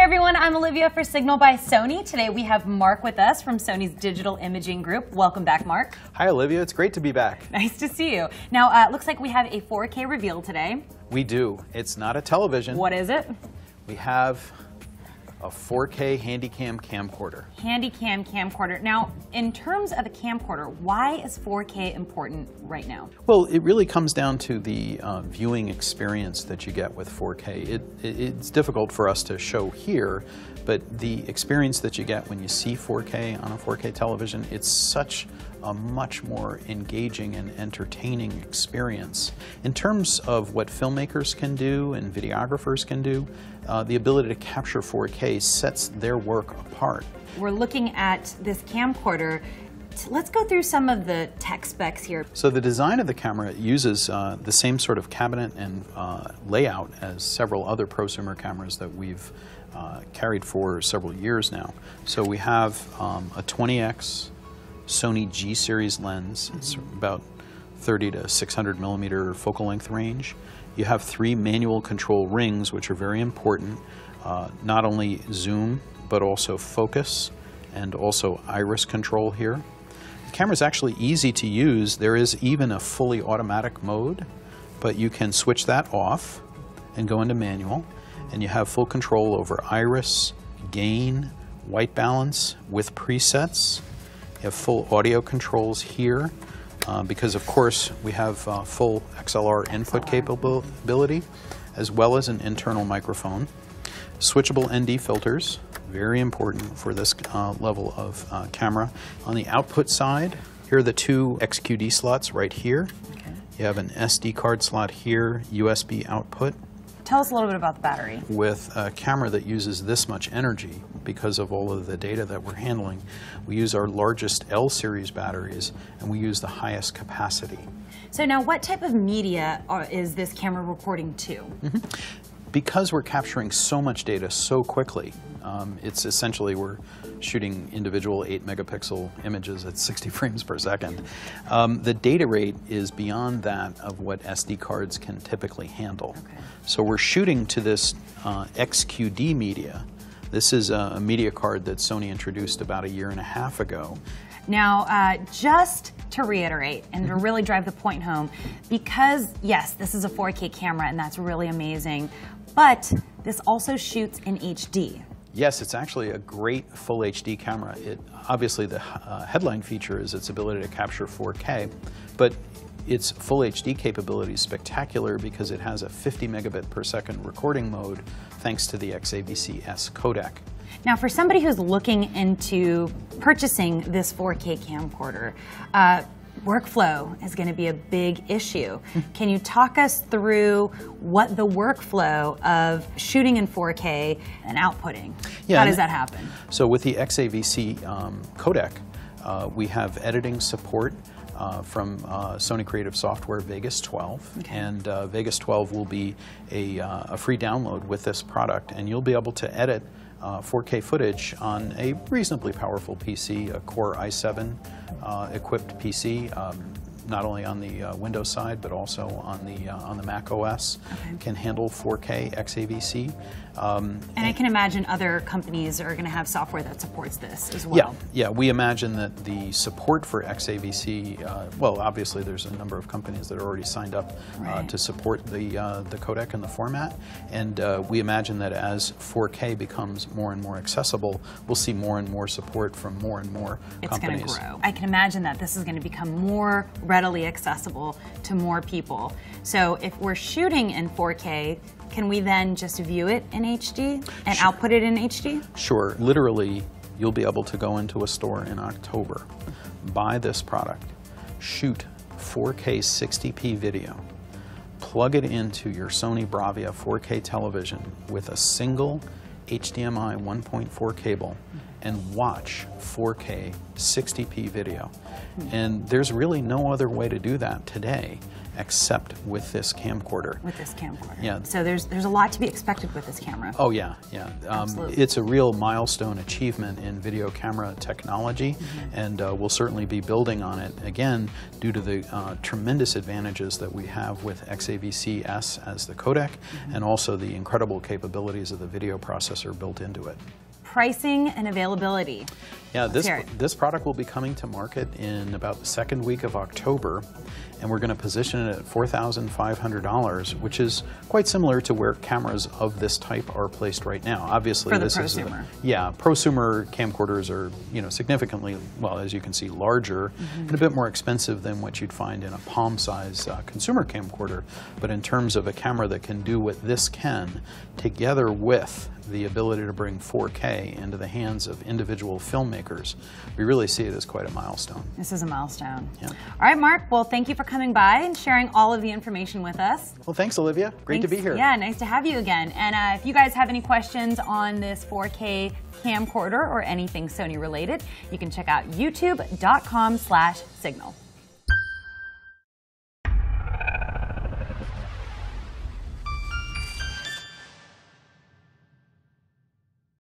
everyone, I'm Olivia for Signal by Sony. Today we have Mark with us from Sony's Digital Imaging Group. Welcome back, Mark. Hi, Olivia. It's great to be back. Nice to see you. Now, it looks like we have a 4K reveal today. We do. It's not a television. What is it? We have a 4K Handycam camcorder. Handycam camcorder. Now, in terms of a camcorder, why is 4K important right now? Well, it really comes down to the viewing experience that you get with 4K. It's difficult for us to show here, but the experience that you get when you see 4K on a 4K television, it's such a much more engaging and entertaining experience. In terms of what filmmakers can do and videographers can do, the ability to capture 4K sets their work apart. We're looking at this camcorder. Let's go through some of the tech specs here. So the design of the camera uses the same sort of cabinet and layout as several other prosumer cameras that we've carried for several years now. So we have a 20x Sony G series lens. It's about 30 to 600 millimeter focal length range. You have 3 manual control rings, which are very important, not only zoom, but also focus and also iris control here. The camera is actually easy to use. There is even a fully automatic mode, but you can switch that off and go into manual, and you have full control over iris, gain, white balance with presets. You have full audio controls here because, of course, we have full XLR input capability as well as an internal microphone. Switchable ND filters, very important for this level of camera. On the output side, here are the 2 XQD slots right here. Okay. You have an SD card slot here, USB output. Tell us a little bit about the battery. With a camera that uses this much energy, because of all of the data that we're handling, we use our largest L series batteries and we use the highest capacity. So now what type of media is this camera recording to? Because we're capturing so much data so quickly, it's essentially we're shooting individual 8 megapixel images at 60 frames per second. The data rate is beyond that of what SD cards can typically handle. Okay. So we're shooting to this XQD media. This is a media card that Sony introduced about 1.5 years ago. Now, just to reiterate and to really drive the point home, because yes, this is a 4K camera and that's really amazing, but this also shoots in HD. Yes, it's actually a great full HD camera. Obviously, the headline feature is its ability to capture 4K, but its full HD capability is spectacular because it has a 50 megabit per second recording mode thanks to the XAVC-S codec. Now, for somebody who's looking into purchasing this 4K camcorder, workflow is going to be a big issue. Can you talk us through what the workflow of shooting in 4K and outputting? How does that happen? So with the XAVC codec, we have editing support from Sony Creative Software Vegas 12, okay. And Vegas 12 will be a free download with this product, and you'll be able to edit 4K footage on a reasonably powerful PC, a Core i7 equipped PC, not only on the Windows side but also on the Mac OS. Okay. Can handle 4K XAVC. And I can imagine other companies are going to have software that supports this as well. Yeah. We imagine that the support for XAVC, well, obviously there's a number of companies that are already signed up to support the codec and the format, and we imagine that as 4K becomes more and more accessible, we'll see more and more support from more and more companies. It's going to grow. I can imagine that this is going to become more readily accessible to more people. So if we're shooting in 4K, can we then just view it in HD and output it in HD? Sure. Literally, you'll be able to go into a store in October, buy this product, shoot 4K 60p video, plug it into your Sony Bravia 4K television with a single HDMI 1.4 cable, and watch 4K 60p video. And there's really no other way to do that today. except with this camcorder. With this camcorder. Yeah. So there's a lot to be expected with this camera. Oh yeah, yeah. Absolutely. It's a real milestone achievement in video camera technology, and we'll certainly be building on it again due to the tremendous advantages that we have with XAVC-S as the codec, and also the incredible capabilities of the video processor built into it. Pricing and availability. Yeah, this product will be coming to market in about the second week of October, and we're going to position it at $4,500, which is quite similar to where cameras of this type are placed right now. Obviously, for the this prosumer. Prosumer camcorders are, you know, significantly, well, as you can see, larger and a bit more expensive than what you'd find in a palm-size consumer camcorder. But in terms of a camera that can do what this can, together with the ability to bring 4K into the hands of individual filmmakers, we really see it as quite a milestone. This is a milestone. Yeah. All right, Mark, well, thank you for coming by and sharing all of the information with us. Well, thanks, Olivia. Great to be here. Yeah, nice to have you again. And if you guys have any questions on this 4K camcorder or anything Sony related, you can check out youtube.com/signal.